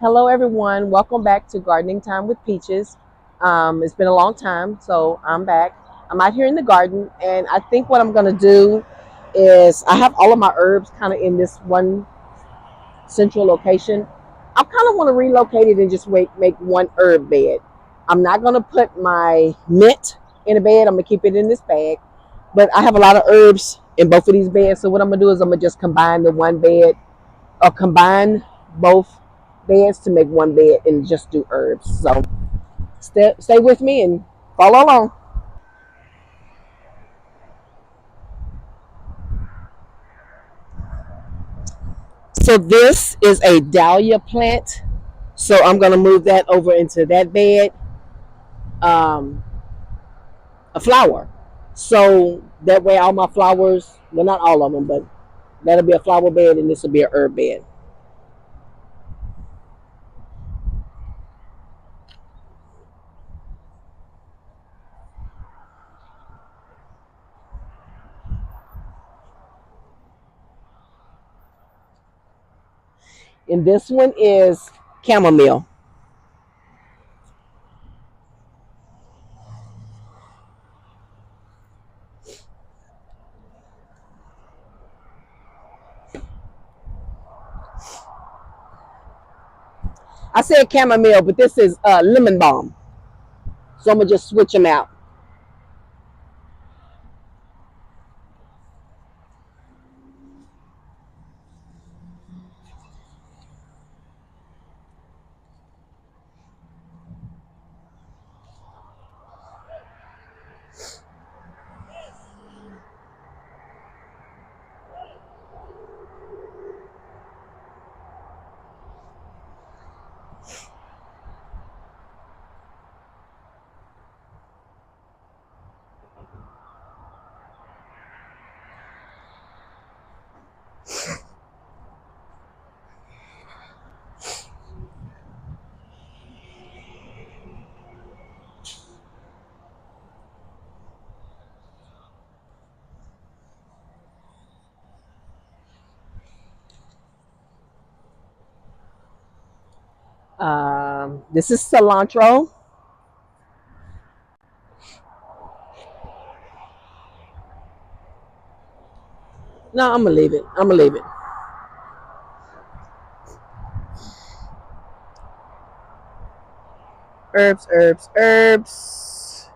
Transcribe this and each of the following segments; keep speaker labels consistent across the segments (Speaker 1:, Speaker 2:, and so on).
Speaker 1: Hello, everyone. Welcome back to Gardening Time with Peaches. It's been a long time, so I'm back. I'm out here in the garden, and I think what I'm going to do is I have all of my herbs kind of in this one central location. I kind of want to relocate it and just make one herb bed. I'm not going to put my mint in a bed. I'm going to keep it in this bag, but I have a lot of herbs in both of these beds. So what I'm going to do is I'm going to just combine the one bed or combine both beds to make one bed and just do herbs. So stay with me and follow along. So this is a dahlia plant. So I'm gonna move that over into that bed. Um, a flower. So that way all my flowers, well not all of them, but that'll be a flower bed and this will be a herb bed. And this one is chamomile. I said chamomile, but this is lemon balm. So I'm gonna just switch them out. This is cilantro. No, I'm gonna leave it. I'm gonna leave it. Herbs, herbs, herbs.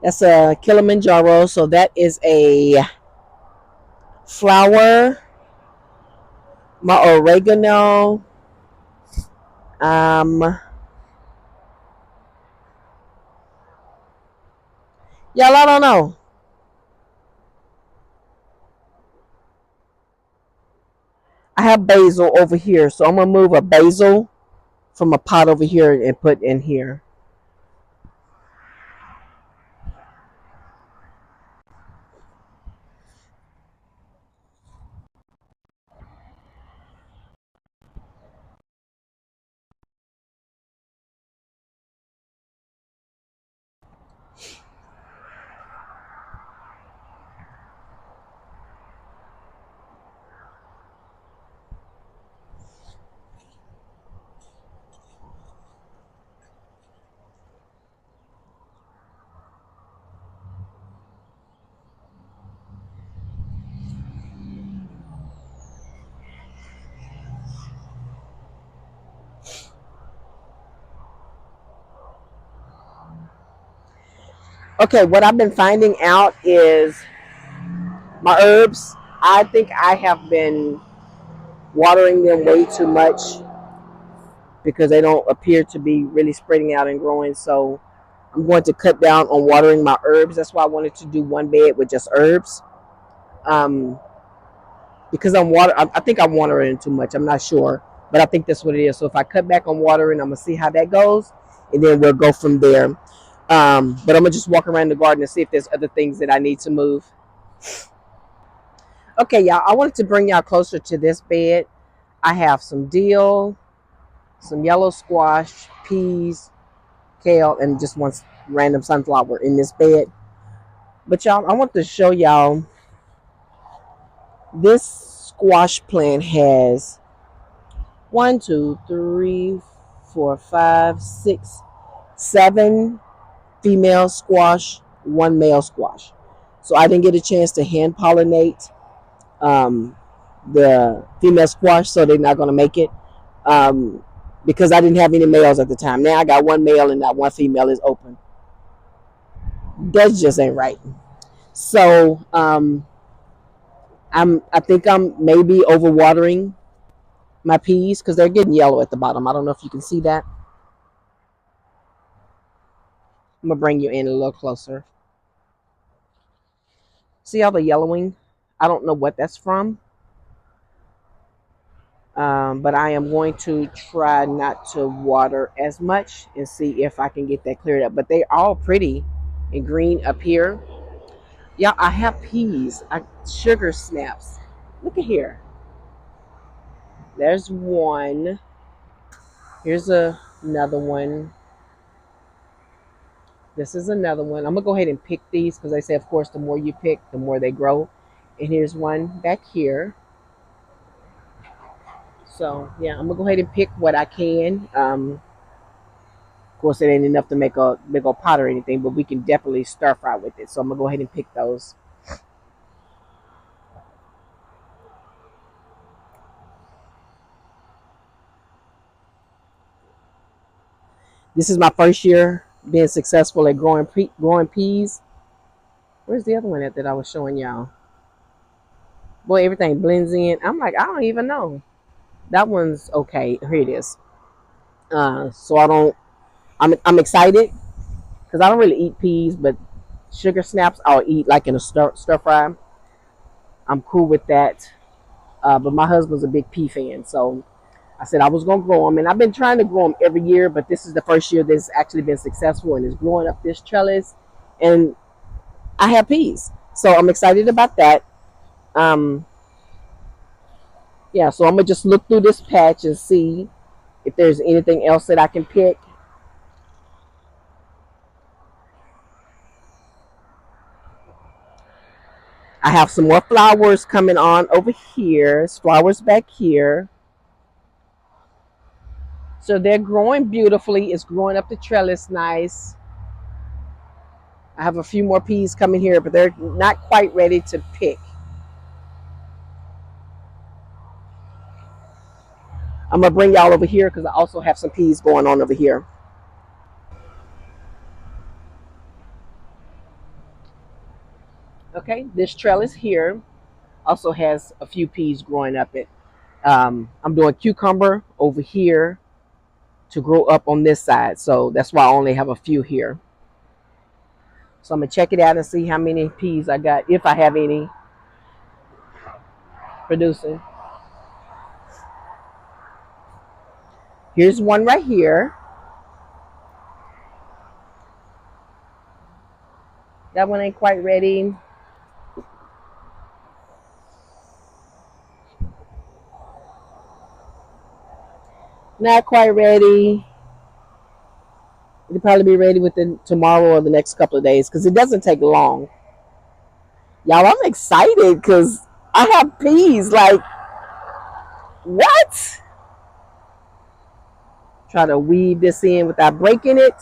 Speaker 1: That's a Kilimanjaro. So that is a flower. My oregano. Um, y'all, I don't know. I have basil over here, so I'm gonna move a basil from a pot over here and put in here. Okay, what I've been finding out is my herbs. I think I have been watering them way too much because they don't appear to be really spreading out and growing. So I'm going to cut down on watering my herbs. That's why I wanted to do one bed with just herbs. Um, because I think I'm watering too much. I'm not sure, but I think that's what it is. So if I cut back on watering, I'm gonna see how that goes, and then we'll go from there. But I'm gonna just walk around the garden and see if there's other things that I need to move. Okay, y'all. I wanted to bring y'all closer to this bed. I have some dill, some yellow squash, peas, kale, and just one random sunflower in this bed. But y'all, I want to show y'all. This squash plant has one, two, three, four, five, six, seven female squash, one male squash. So I didn't get a chance to hand pollinate um, the female squash, so they're not going to make it um, because I didn't have any males at the time. Now I got one male and that one female is open. That just ain't right. So I think I'm maybe overwatering my peas because they're getting yellow at the bottom. I don't know if you can see that. I'm gonna bring you in a little closer. See all the yellowing? I don't know what that's from, but I am going to try not to water as much and see if I can get that cleared up. But they're all pretty and green up here. Yeah, I have peas. Sugar snaps. Look at here. There's one. Here's another one. This is another one. I'm gonna go ahead and pick these because they say, of course, the more you pick, the more they grow. And here's one back here. So yeah, I'm gonna go ahead and pick what I can. Of course, it ain't enough to make a big old pot or anything, but we can definitely stir fry with it. So I'm gonna go ahead and pick those. This is my first year being successful at growing peas. Where's the other one that I was showing y'all? Boy, everything blends in. I'm like, I don't even know. That one's okay. Here it is. So I don't. I'm excited because I don't really eat peas, but sugar snaps I'll eat like in a stir fry. I'm cool with that. But my husband's a big pea fan, so I said I was gonna grow them, and I've been trying to grow them every year, but this is the first year that's actually been successful and is growing up this trellis, and I have peas, so I'm excited about that. Um, yeah, so I'm gonna just look through this patch and see if there's anything else that I can pick. I have some more flowers coming on over here. There's flowers back here. So they're growing beautifully. It's growing up the trellis nice. I have a few more peas coming here, but they're not quite ready to pick. I'm gonna bring y'all over here because I also have some peas going on over here. Okay, this trellis here also has a few peas growing up it. I'm doing cucumber over here to grow up on this side, so that's why I only have a few here. So I'm gonna check it out and see how many peas I got, if I have any producing. Here's one right here. That one ain't quite ready. Not quite ready. It'll probably be ready within tomorrow or the next couple of days because it doesn't take long. Y'all, I'm excited because I have peas. Like, what? Try to weave this in without breaking it.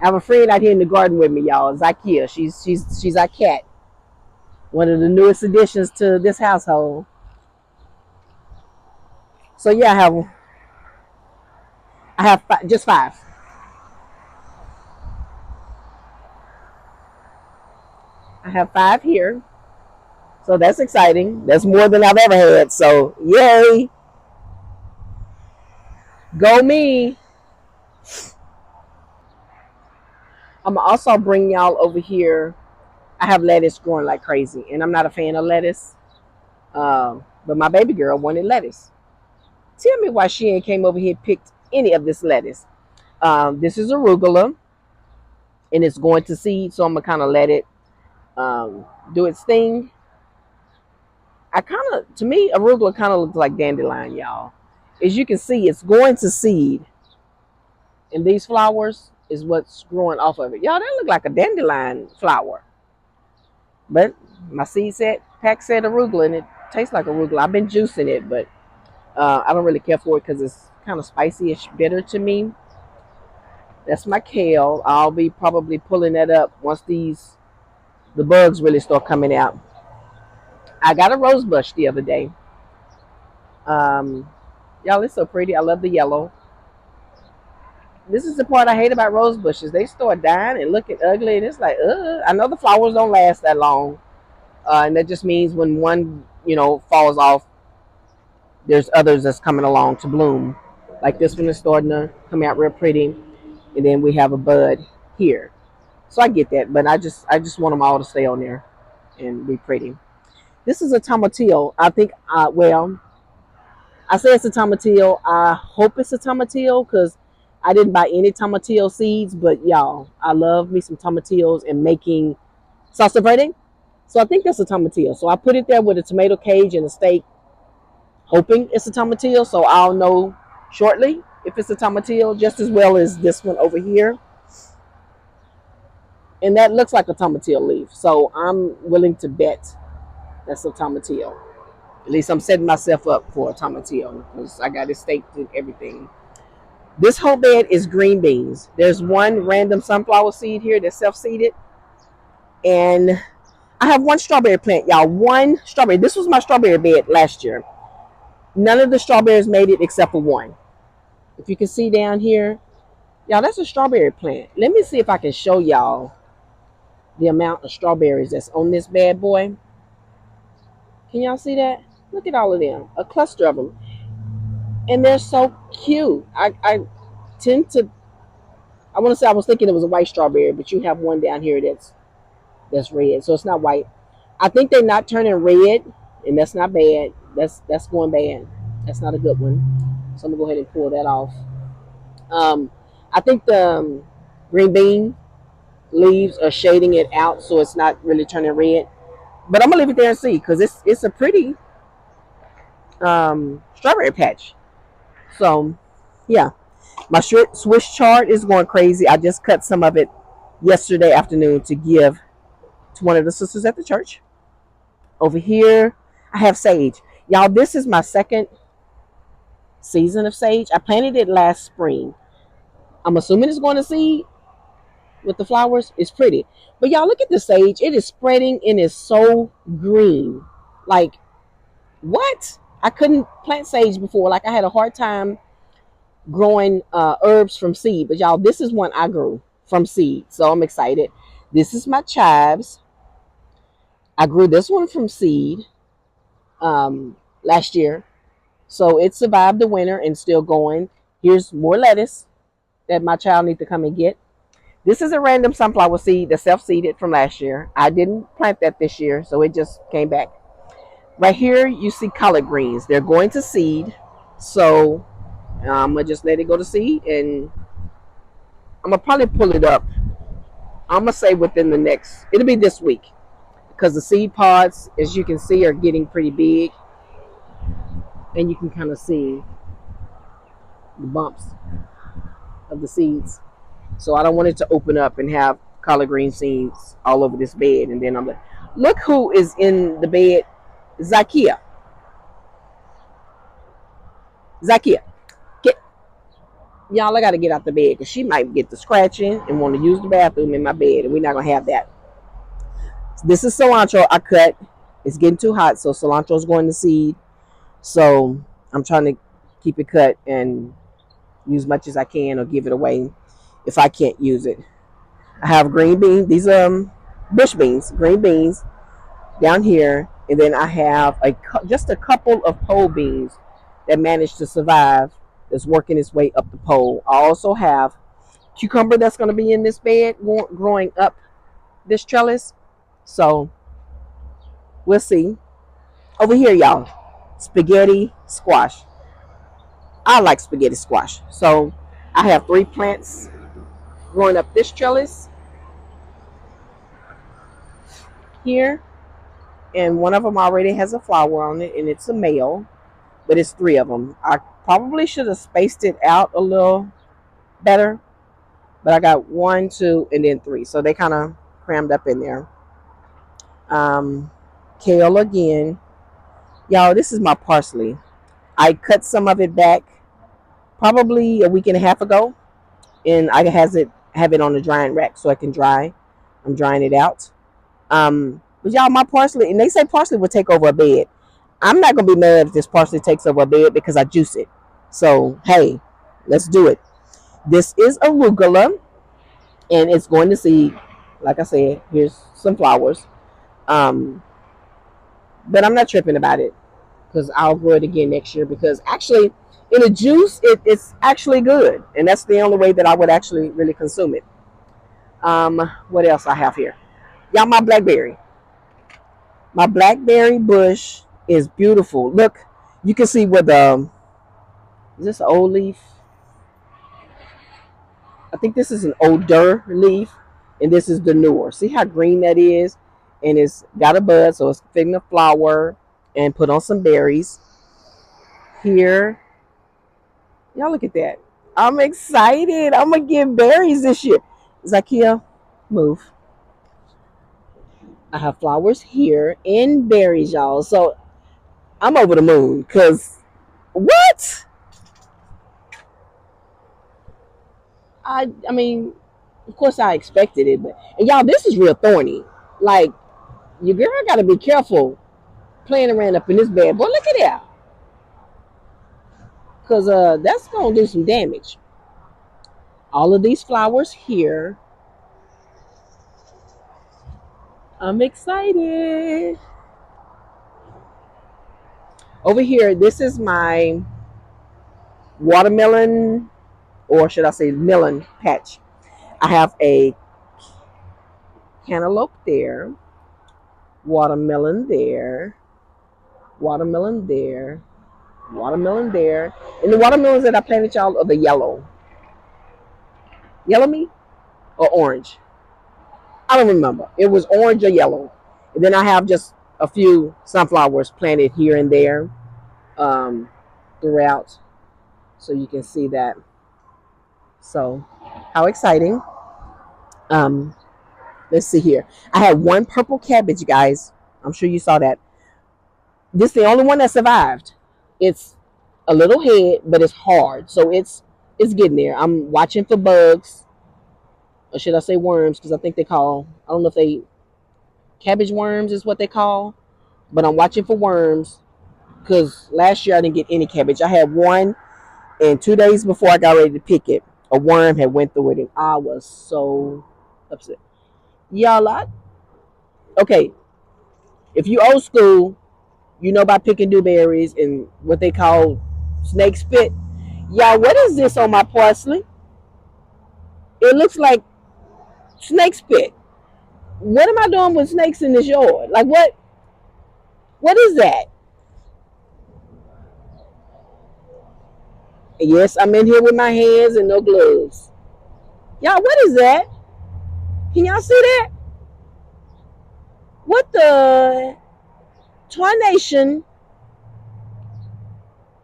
Speaker 1: I have a friend out here in the garden with me, y'all. Zakia. She's our cat. One of the newest additions to this household. So yeah, just five. I have five here. So that's exciting. That's more than I've ever had. So yay. Go me. I'm gonna also bring y'all over here. I have lettuce growing like crazy, and I'm not a fan of lettuce. But my baby girl wanted lettuce. Tell me why she ain't came over here and picked any of this lettuce. This is arugula, and it's going to seed, so I'm gonna kind of let it do its thing. To me, arugula kind of looks like dandelion, y'all. As you can see, it's going to seed in these flowers. is what's growing off of it. Y'all, that look like a dandelion flower. But my seed set pack said arugula, and it tastes like arugula. I've been juicing it, but I don't really care for it because it's kind of spicy-ish bitter to me. That's my kale. I'll be probably pulling that up once the bugs really start coming out. I got a rose bush the other day. Um, y'all, it's so pretty. I love the yellow. This is the part I hate about rose bushes. They start dying and looking ugly, and it's like, ugh. I know the flowers don't last that long, and that just means when one, falls off, there's others that's coming along to bloom. Like this one is starting to come out real pretty, and then we have a bud here. So I get that, but I just want them all to stay on there and be pretty. This is a tomatillo. I think, well, I say it's a tomatillo. I hope it's a tomatillo because I didn't buy any tomatillo seeds, but y'all, I love me some tomatillos and making salsa verde. So I think that's a tomatillo. So I put it there with a tomato cage and a steak, hoping it's a tomatillo. So I'll know shortly if it's a tomatillo, just as well as this one over here. And that looks like a tomatillo leaf. So I'm willing to bet that's a tomatillo. At least I'm setting myself up for a tomatillo because I got it staked and everything. This whole bed is green beans. There's one random sunflower seed here that's self-seeded. And I have one strawberry plant, y'all. One strawberry. This was my strawberry bed last year. None of the strawberries made it except for one. If you can see down here, y'all, that's a strawberry plant. Let me see if I can show y'all the amount of strawberries that's on this bad boy. Can y'all see that? Look at all of them. A cluster of them. And they're so cute. I tend to, I want to say I was thinking it was a white strawberry, but you have one down here that's red. So it's not white. I think they're not turning red, and that's not bad. That's going bad. That's not a good one. So I'm gonna go ahead and pull that off. I think the green bean leaves are shading it out, so it's not really turning red. But I'm gonna leave it there and see because it's a pretty strawberry patch. So yeah, my Swiss chard is going crazy. I just cut some of it yesterday afternoon to give to one of the sisters at the church. Over here, I have sage. Y'all, this is my second season of sage. I planted it last spring. I'm assuming it's going to seed with the flowers. It's pretty. But y'all, look at the sage. It is spreading and is so green. Like, what? I couldn't plant sage before. Like, I had a hard time growing herbs from seed. But y'all, this is one I grew from seed. So I'm excited. This is my chives. I grew this one from seed last year. So it survived the winter and still going. Here's more lettuce that my child needs to come and get. This is a random sunflower seed that's self-seeded from last year. I didn't plant that this year, so it just came back. Right here, you see collard greens. They're going to seed. So I'm going to just let it go to seed, and I'm going to probably pull it up. I'm going to say within the next, it'll be this week, because the seed pods, as you can see, are getting pretty big. And you can kind of see the bumps of the seeds. So I don't want it to open up and have collard green seeds all over this bed. And then I'm like, look who is in the bed. Zakia. Zakia. Y'all, I got to get out the bed because she might get the scratching and want to use the bathroom in my bed. And we're not going to have that. This is cilantro I cut. It's getting too hot, so cilantro is going to seed. So I'm trying to keep it cut and use much as I can or give it away if I can't use it. I have green beans. These are bush beans, green beans down here. And then I have just a couple of pole beans that managed to survive that's working its way up the pole. I also have cucumber that's going to be in this bed growing up this trellis. So we'll see. Over here, y'all, spaghetti squash. I like spaghetti squash. So I have 3 plants growing up this trellis here. And one of them already has a flower on it, and it's a male. But it's 3 of them. I probably should have spaced it out a little better. but I got 1, 2, and then 3. So they kind of crammed up in there. Kale again. Y'all, this is my parsley. I cut some of it back probably a week and a half ago, and I have it on the drying rack so I can dry. I'm drying it out. But y'all, my parsley, and they say parsley will take over a bed. I'm not gonna be mad if this parsley takes over a bed because I juice it. So hey, let's do it. This is arugula, and it's going to seed. Like I said, here's some flowers. Um, but I'm not tripping about it because I'll grow it again next year. Because actually, in a juice, it's actually good, and that's the only way that I would actually really consume it. What else I have here? Y'all, my blackberry bush is beautiful. Look, you can see where the is this an old leaf? I think this is an older leaf, and this is the newer. See how green that is? And it's got a bud, so it's fitting a flower and put on some berries. Here, y'all look at that. I'm excited. I'm gonna get berries this year. Zakia, move. I have flowers here and berries, y'all. So I'm over the moon. Cause what? I mean, of course I expected it, but and y'all, this is real thorny. Like your girl gotta be careful playing around up in this bad boy. Look at that. Cause that's gonna do some damage. All of these flowers here. I'm excited. Over here, this is my watermelon, or should I say melon patch. I have a cantaloupe there, watermelon there, watermelon there, watermelon there. And the watermelons that I planted, y'all, are the yellow. Yellow meat or orange? I don't remember. It was orange or yellow. And then I have just a few sunflowers planted here and there um, throughout. So you can see that. So, how exciting. Um, let's see here. I had one purple cabbage, guys. I'm sure you saw that. This is the only one that survived. It's a little head, but it's hard. So it's getting there. I'm watching for bugs, or should I say worms? Because I think they call. I don't know if they cabbage worms is what they call, but I'm watching for worms because last year I didn't get any cabbage. I had one, and 2 days before I got ready to pick it, a worm had went through it, and I was so upset. Y'all, okay. If you old school, you know about picking dewberries and what they call snake spit. Y'all, what is this on my parsley? It looks like snake spit. What am I doing with snakes in this yard? Like what? What is that? Yes, I'm in here with my hands and no gloves. Y'all, what is that? Can y'all see that? What the tarnation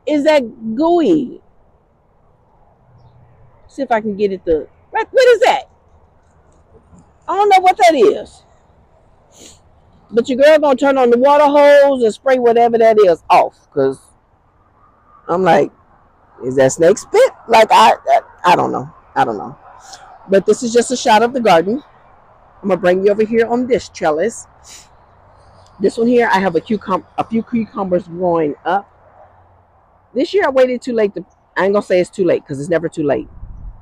Speaker 1: is that gooey? See if I can get it to. What is that? I don't know what that is. But your girl gonna turn on the water hose and spray whatever that is off. Cause I'm like, is that snake spit? Like I don't know. I don't know. But this is just a shot of the garden. I'm gonna bring you over here on this trellis. This one here, I have a few cucumbers growing up. This year I waited too late to. I ain't gonna say it's too late because it's never too late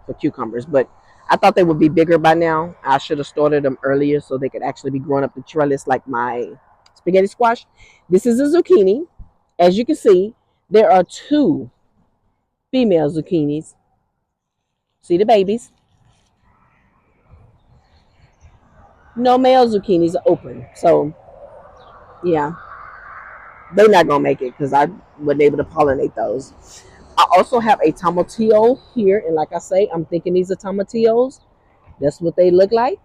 Speaker 1: for cucumbers, but I thought they would be bigger by now. I should have started them earlier so they could actually be growing up the trellis like my spaghetti squash. This is a zucchini. As you can see, there are two female zucchinis. See the babies? No male zucchinis are open. So, yeah, they're not going to make it because I wasn't able to pollinate those. I also have a tomatillo here. And like I say, I'm thinking these are tomatillos. That's what they look like.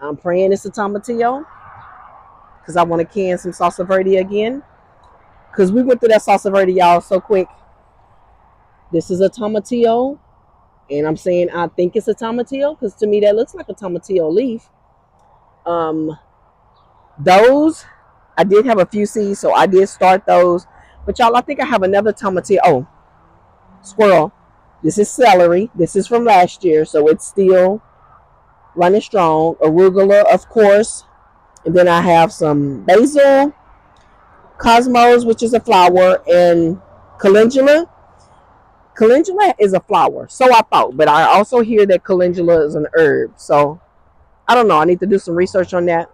Speaker 1: I'm praying it's a tomatillo because I want to can some salsa verde again. Because we went through that salsa verde, y'all, so quick. This is a tomatillo. And I'm saying I think it's a tomatillo because to me that looks like a tomatillo leaf. Um, those I did have a few seeds, so I did start those. But y'all, I think I have another tomatillo. Oh, squirrel. This is celery. This is from last year, so it's still running strong. Arugula, of course. And then I have some basil, cosmos, which is a flower, and calendula. Calendula is a flower, so I thought, but I also hear that calendula is an herb. So I don't know. I need to do some research on that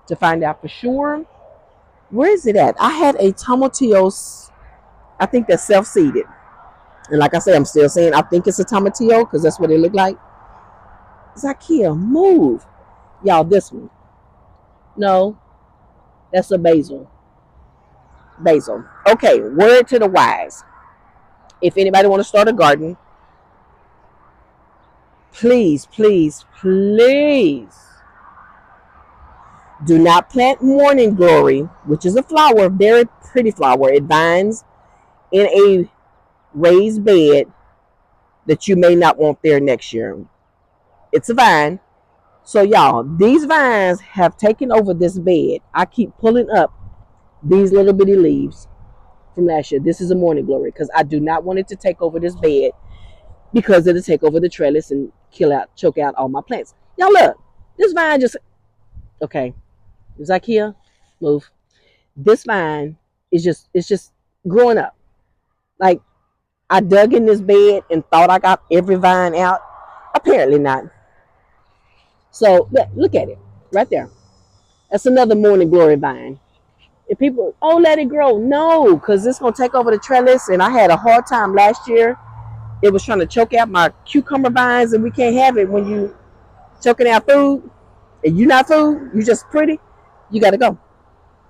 Speaker 1: to find out for sure. Where is it at? I had a tomatillo. I think that's self-seeded, and like I say, I'm still saying I think it's a tomatillo because that's what it looked like. Zakia, move, y'all. This one, no, that's a basil. Basil. Okay, word to the wise. If anybody want to start a garden, please, please, please do not plant morning glory, which is a flower, very pretty flower. It vines in a raised bed that you may not want there next year. It's a vine. So y'all, these vines have taken over this bed. I keep pulling up these little bitty leaves from last year. This is a morning glory because I do not want it to take over this bed because it'll take over the trellis and choke out all my plants. Y'all look, this vine just, okay, Zakia, move. This vine it's just growing up. Like I dug in this bed and thought I got every vine out. Apparently not. So look at it right there. That's another morning glory vine. If people, oh, let it grow. No, because it's going to take over the trellis. And I had a hard time last year. It was trying to choke out my cucumber vines, and we can't have it when you choking out food. And you not food, you just pretty. You got to go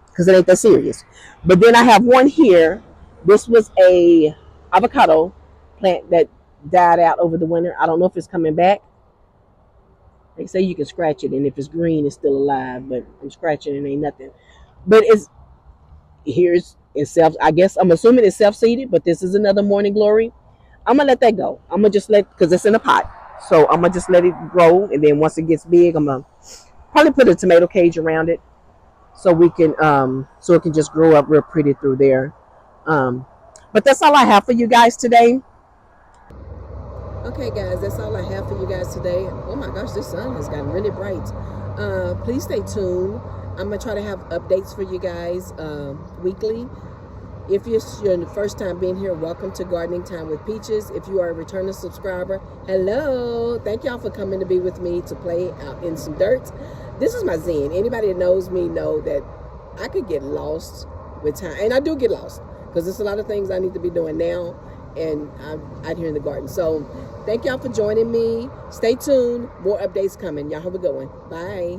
Speaker 1: because it ain't that serious. But then I have one here. This was a avocado plant that died out over the winter. I don't know if it's coming back. They say you can scratch it, and if it's green, it's still alive. But I'm scratching it, ain't nothing. But it's self. I guess I'm assuming it's self-seeded, but this is another morning glory. I'm gonna let that go. I'm gonna just let because it's in a pot, so I'm gonna just let it grow, and then once it gets big, I'm gonna probably put a tomato cage around it so we can so it can just grow up real pretty through there. But that's all I have for you guys today. Okay, guys, that's all I have for you guys today. Oh my gosh, this sun has gotten really bright. Please stay tuned. I'm gonna try to have updates for you guys weekly. If you're the first time being here, welcome to Gardening Time with Peaches. If you are a returning subscriber, hello. Thank y'all for coming to be with me to play out in some dirt. This is my zen. Anybody that knows me know that I could get lost with time. And I do get lost because there's a lot of things I need to be doing now. And I'm out here in the garden. So thank y'all for joining me. Stay tuned. More updates coming. Y'all have a good one. Bye.